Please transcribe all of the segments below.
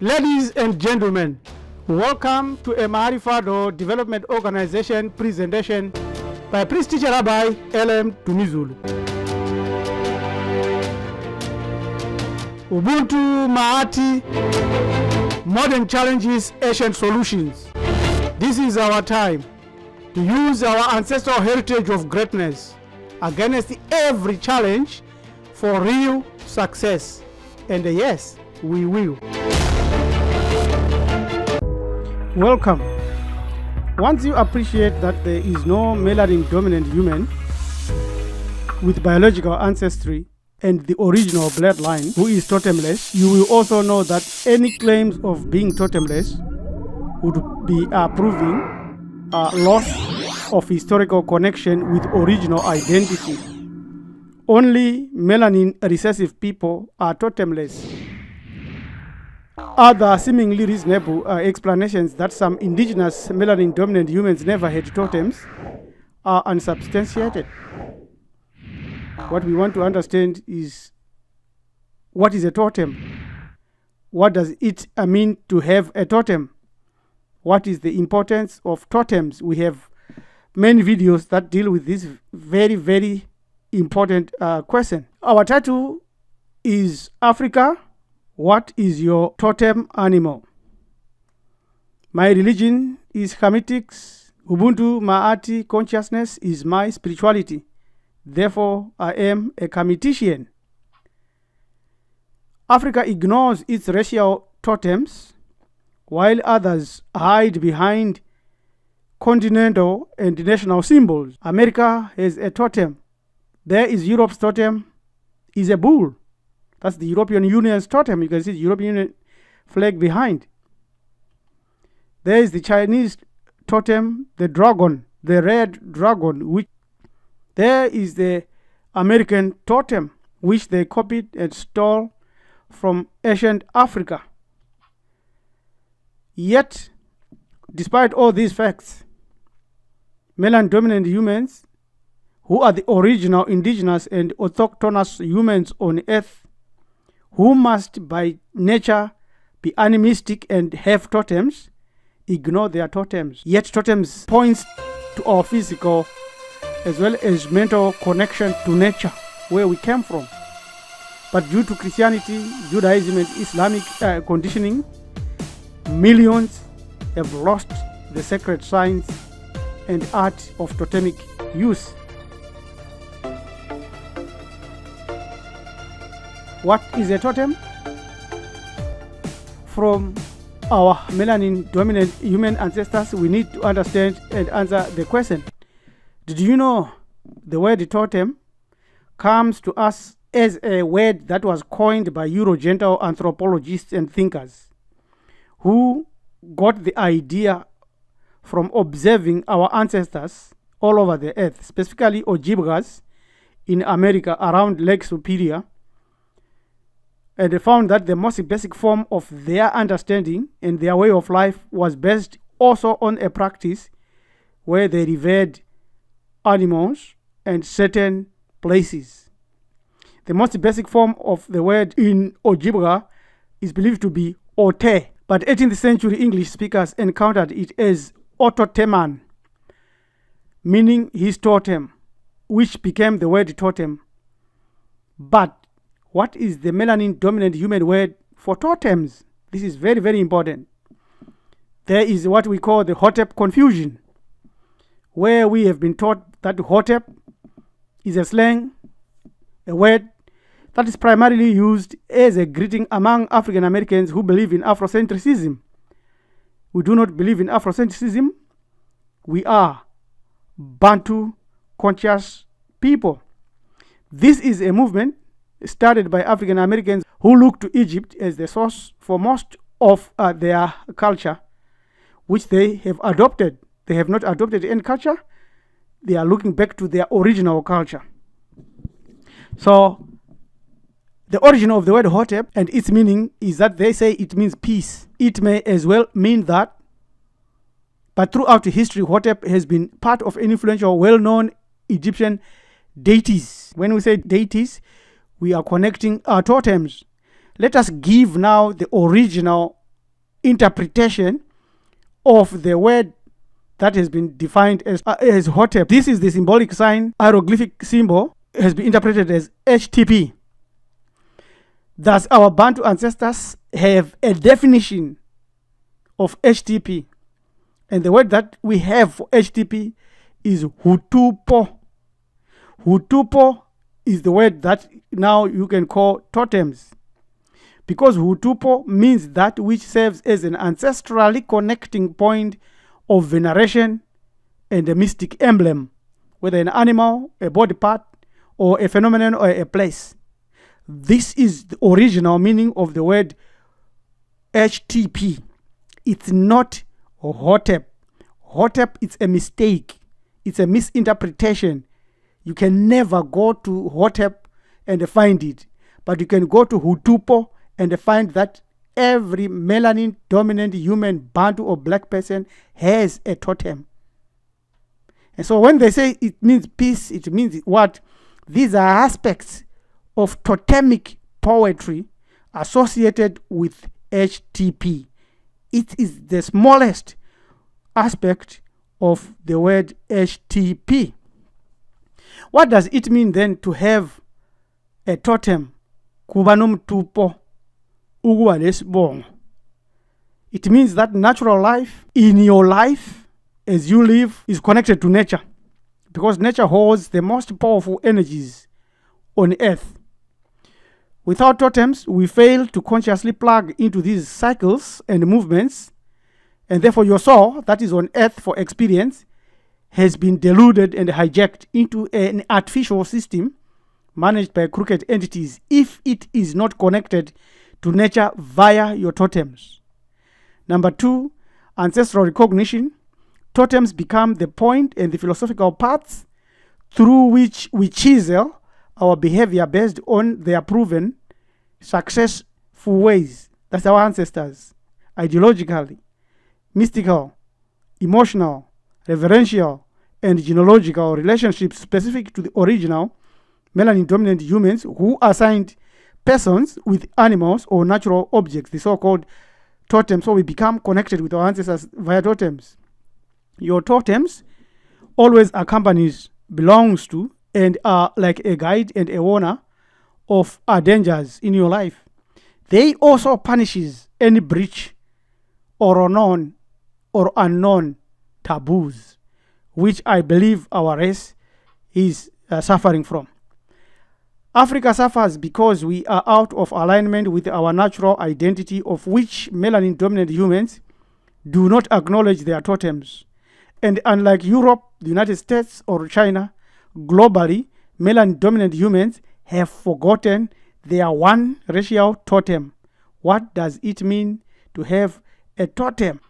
Ladies and gentlemen, welcome to a Maharifado Development Organization presentation by Priest Teacher Rabbi LM Tumizulu. Ubuntu Maati, Modern Challenges, Ancient Solutions. This is our time to use our ancestral heritage of greatness against every challenge for real success. And yes, we will. Welcome. Once you appreciate that there is no melanin dominant human with biological ancestry and the original bloodline who is totemless, you will also know that any claims of being totemless would be proving a loss of historical connection with original identity. Only melanin recessive people are totemless. Other seemingly reasonable explanations that some indigenous melanin dominant humans never had totems are unsubstantiated. What we want to understand is, what is a totem? What does it mean to have a totem? What is the importance of totems? We have many videos that deal with this very, very important question. Our title is Africa, what is your totem animal? My religion is Hamitics. Ubuntu Maati consciousness is my spirituality. Therefore, I am a Hamitician. Africa ignores its racial totems, while others hide behind continental and national symbols. America has a totem. There is Europe's totem, is a bull. That's the European Union's totem. You can see the European Union flag behind. There is the Chinese totem, the dragon, the red dragon. Which there is the American totem, which they copied and stole from ancient Africa. Yet, despite all these facts, melanin dominant humans, who are the original indigenous and autochthonous humans on earth, who must by nature be animistic and have totems, ignore their totems. Yet totems points to our physical as well as mental connection to nature, where we came from. But due to Christianity, Judaism and Islamic conditioning, millions have lost the sacred science and art of totemic use. What is a totem? From our melanin dominant human ancestors, we need to understand and answer the question. Did you know the word totem comes to us as a word that was coined by Eurogenital anthropologists and thinkers who got the idea from observing our ancestors all over the earth, specifically Ojibwas in America around Lake Superior, and they found that the most basic form of their understanding and their way of life was based also on a practice where they revered animals and certain places. The most basic form of the word in Ojibwa is believed to be Ote, but 18th century English speakers encountered it as Ototeman, meaning his totem, which became the word totem. But what is the melanin dominant human word for totems? This is very, very important. There is what we call the Hotep confusion, where we have been taught that Hotep is a slang, a word that is primarily used as a greeting among African Americans who believe in Afrocentrism. We do not believe in Afrocentrism. We are Bantu conscious people. This is a movement started by African Americans who look to Egypt as the source for most of their culture, which they have adopted. They have not adopted any culture. They are looking back to their original culture. So the origin of the word Hotep and its meaning is that they say it means peace. It may as well mean that, but throughout history, Hotep has been part of influential, well-known Egyptian deities. When we say deities, we are connecting our totems. Let us give now the original interpretation of the word that has been defined as Hotep. This is the symbolic sign, hieroglyphic symbol, has been interpreted as HTP. Thus, our Bantu ancestors have a definition of HTP. And the word that we have for HTP is Hutupo. Hutupo is the word that now you can call totems. Because Hutupo means that which serves as an ancestrally connecting point of veneration and a mystic emblem, whether an animal, a body part, or a phenomenon or a place. This is the original meaning of the word HTP. It's not Hotep. Hotep, it's a mistake. It's a misinterpretation. You can never go to Hotep and find it. But you can go to Hutupo and find that every melanin dominant human, Bantu or black person has a totem. And so when they say it means peace, it means what? These are aspects of totemic poetry associated with HTP. It is the smallest aspect of the word HTP. What does it mean then to have a totem? Kubanum tupo uguwa lesbong. It means that natural life in your life as you live is connected to nature, because nature holds the most powerful energies on earth. Without totems, we fail to consciously plug into these cycles and movements, and therefore your soul that is on earth for experience has been deluded and hijacked into an artificial system managed by crooked entities if it is not connected to nature via your totems. Number 2, ancestral recognition. Totems become the point and the philosophical paths through which we chisel our behavior based on their proven successful ways. That's our ancestors. Ideologically, mystical, emotional, reverential, and genealogical relationships specific to the original melanin dominant humans who assigned persons with animals or natural objects, the so-called totems. So we become connected with our ancestors via totems. Your totems always accompanies, belongs to, and are like a guide and a warner of our dangers in your life. They also punishes any breach or unknown taboos, which I believe our race is suffering from. Africa suffers because we are out of alignment with our natural identity, of which melanin dominant humans do not acknowledge their totems. And unlike Europe, the United States, or China, globally, melanin dominant humans have forgotten their one racial totem. What does it mean to have a totem?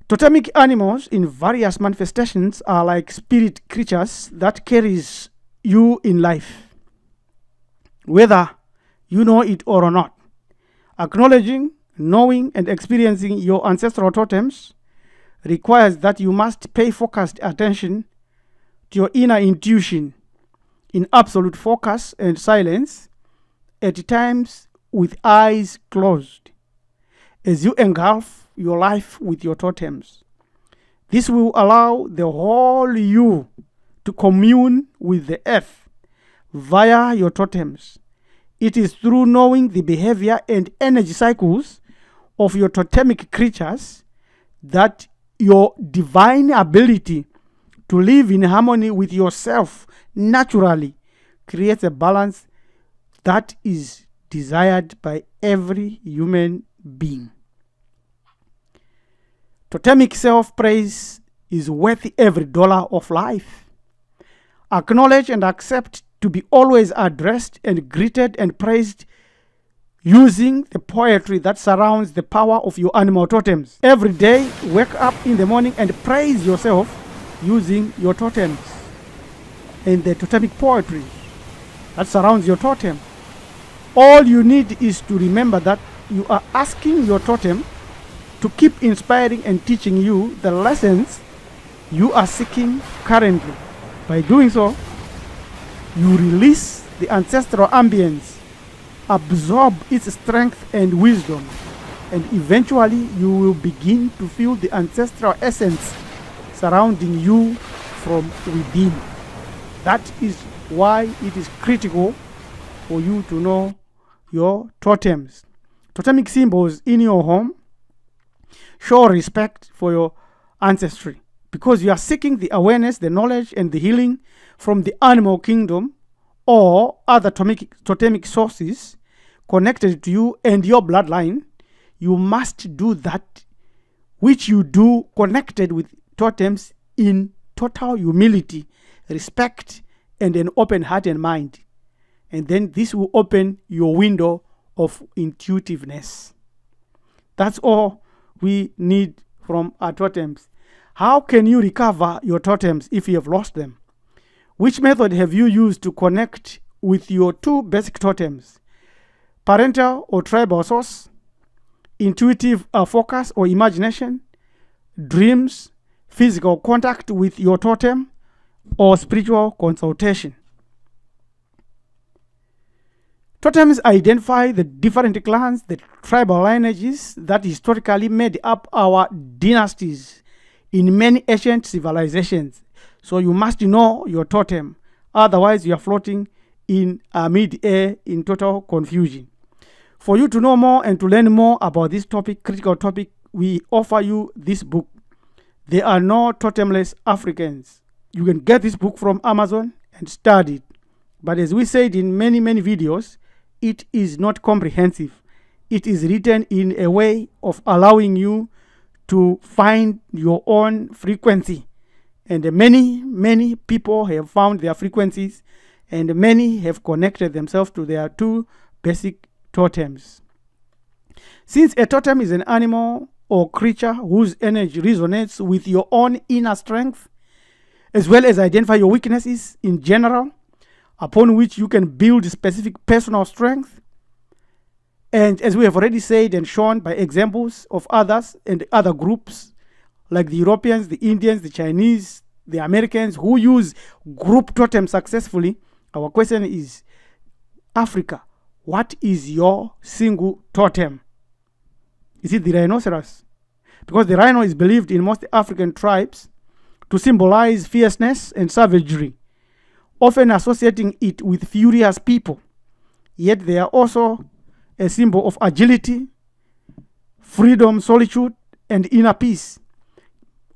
Totemic animals in various manifestations are like spirit creatures that carries you in life, whether you know it or not. Acknowledging, knowing, and experiencing your ancestral totems requires that you must pay focused attention to your inner intuition in absolute focus and silence, at times with eyes closed, as you engulf your life with your totems. This will allow the whole you to commune with the earth via your totems. It is through knowing the behavior and energy cycles of your totemic creatures that your divine ability to live in harmony with yourself naturally creates a balance that is desired by every human being. Totemic self-praise is worth every dollar of life. Acknowledge and accept to be always addressed and greeted and praised using the poetry that surrounds the power of your animal totems. Every day, wake up in the morning and praise yourself using your totems and the totemic poetry that surrounds your totem. All you need is to remember that you are asking your totem to keep inspiring and teaching you the lessons you are seeking currently. By doing so, you release the ancestral ambience, absorb its strength and wisdom, and eventually you will begin to feel the ancestral essence surrounding you from within. That is why it is critical for you to know your totems. Totemic symbols in your home show respect for your ancestry, because you are seeking the awareness, the knowledge, and the healing from the animal kingdom or other totemic sources connected to you and your bloodline. You must do that which you do connected with totems in total humility, respect, and an open heart and mind. And then this will open your window of intuitiveness. That's all we need from our totems. How can you recover your totems if you have lost them? Which method have you used to connect with your two basic totems? Parental or tribal source, intuitive focus or imagination, dreams, physical contact with your totem, or spiritual consultation? Totems identify the different clans, the tribal lineages that historically made up our dynasties in many ancient civilizations. So you must know your totem, otherwise you are floating in mid-air in total confusion. For you to know more and to learn more about this topic, critical topic, we offer you this book. There are no totemless Africans. You can get this book from Amazon and study it. But as we said in many videos, it is not comprehensive. It is written in a way of allowing you to find your own frequency. And many people have found their frequencies, and many have connected themselves to their two basic totems. Since a totem is an animal or creature whose energy resonates with your own inner strength, as well as identify your weaknesses in general, upon which you can build specific personal strength. And as we have already said and shown by examples of others and other groups, like the Europeans, the Indians, the Chinese, the Americans, who use group totems successfully, our question is, Africa, what is your single totem? Is it the rhinoceros? Because the rhino is believed in most African tribes to symbolize fierceness and savagery, often associating it with furious people. Yet they are also a symbol of agility, freedom, solitude, and inner peace.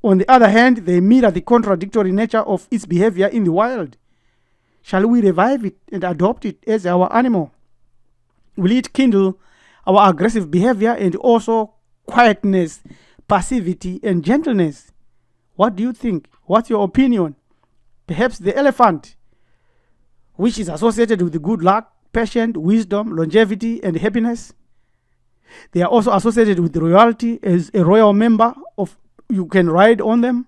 On the other hand, they mirror the contradictory nature of its behavior in the wild. Shall we revive it and adopt it as our animal? Will it kindle our aggressive behavior and also quietness, passivity, and gentleness? What do you think? What's your opinion? Perhaps the elephant, which is associated with good luck, patience, wisdom, longevity, and happiness. They are also associated with royalty as a royal member of, you can ride on them,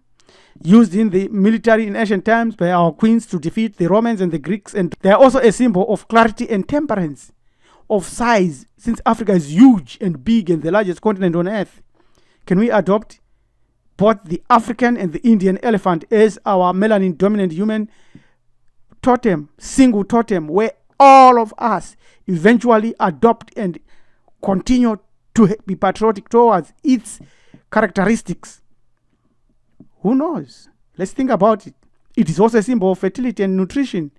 used in the military in ancient times by our queens to defeat the Romans and the Greeks. And they are also a symbol of clarity and temperance, of size, since Africa is huge and big and the largest continent on earth. Can we adopt both the African and the Indian elephant as our melanin dominant human totem, single totem, where all of us eventually adopt and continue to be patriotic towards its characteristics? Who knows? Let's think about it. It is also a symbol of fertility and nutrition.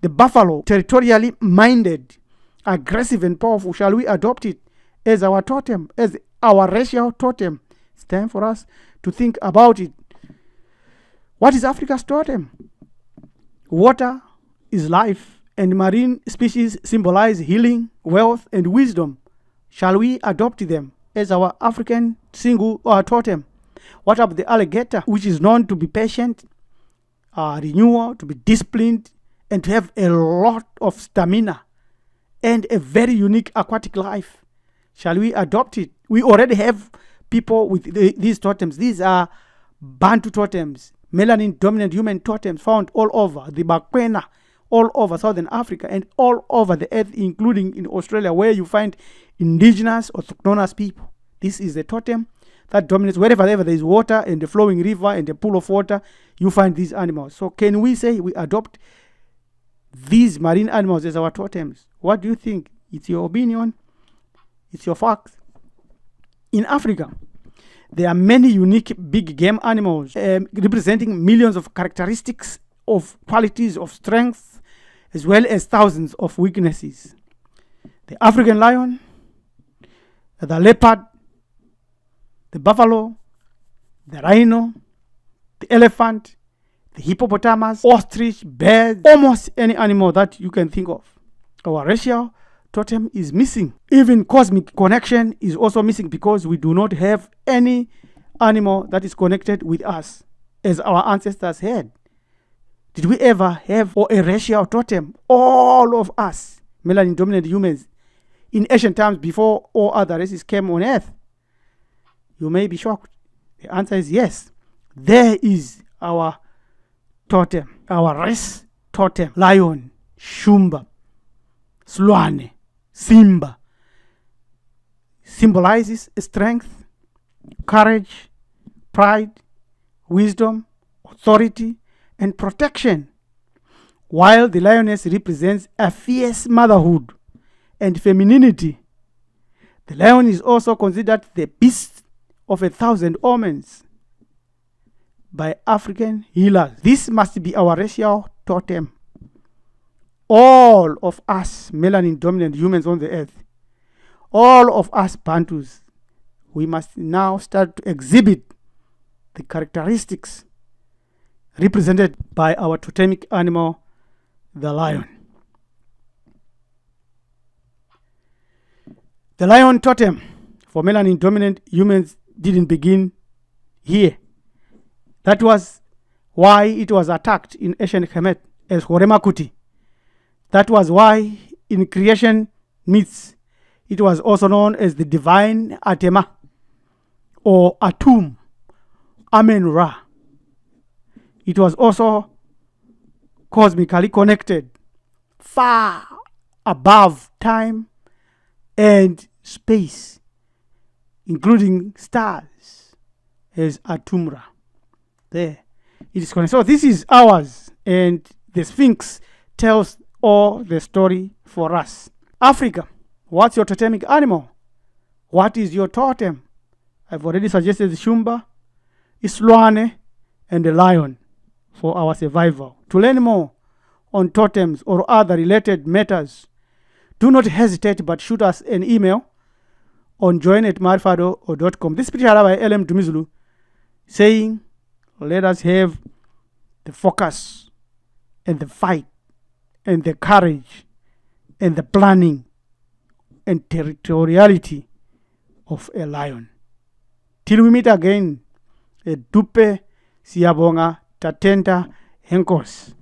The buffalo, territorially minded, aggressive and powerful. Shall we adopt it as our totem, as our racial totem? It's time for us to think about it. What is Africa's totem? Water is life, and marine species symbolize healing, wealth, and wisdom. Shall we adopt them as our African single totem? What about the alligator, which is known to be patient, renewal, to be disciplined, and to have a lot of stamina and a very unique aquatic life? Shall we adopt it? We already have people with these totems. These are bantu totems, melanin dominant human totems found all over the Bakwena, all over Southern Africa, and all over the earth, including in Australia, where you find indigenous or autochthonous people. This is the totem that dominates wherever there is water and a flowing river and a pool of water. You find these animals. So can we say we adopt these marine animals as our totems? What do you think? It's your opinion. It's your facts. In Africa, there are many unique big game animals representing millions of characteristics of qualities of strength as well as thousands of weaknesses. The African lion, the leopard, the buffalo, the rhino, the elephant, the hippopotamus, ostrich, bird, almost any animal that you can think of. Our racial totem is missing. Even cosmic connection is also missing because we do not have any animal that is connected with us as our ancestors had. Did we ever have a racial totem? All of us, melanin dominant humans, in ancient times before all other races came on earth? You may be shocked. The answer is yes. There is our totem, our race totem. Lion, Shumba, Slwane, Simba. Symbolizes strength, courage, pride, wisdom, authority, and protection. While the lioness represents a fierce motherhood and femininity, the lion is also considered the beast of 1,000 omens by African healers. This must be our racial totem. All of us melanin dominant humans on the earth, all of us bantus, we must now start to exhibit the characteristics represented by our totemic animal, the lion. The lion totem for melanin dominant humans didn't begin here. That was why it was attacked in ancient Kemet as Horemakuti. That was why in creation myths it was also known as the divine Atema or Atum, Amen-Ra. It was also cosmically connected, far above time and space, including stars, as Atumra. There, it is connected. So this is ours, and the Sphinx tells all the story for us. Africa, what's your totemic animal? What is your totem? I've already suggested the Shumba, Slwane, and the lion for our survival. To learn more on totems or other related matters, do not hesitate but shoot us an email on join@marfado.com. This speech by LM Dumizulu saying, let us have the focus and the fight and the courage and the planning and territoriality of a lion. Till we meet again, dupe siyabonga tatenta henkos.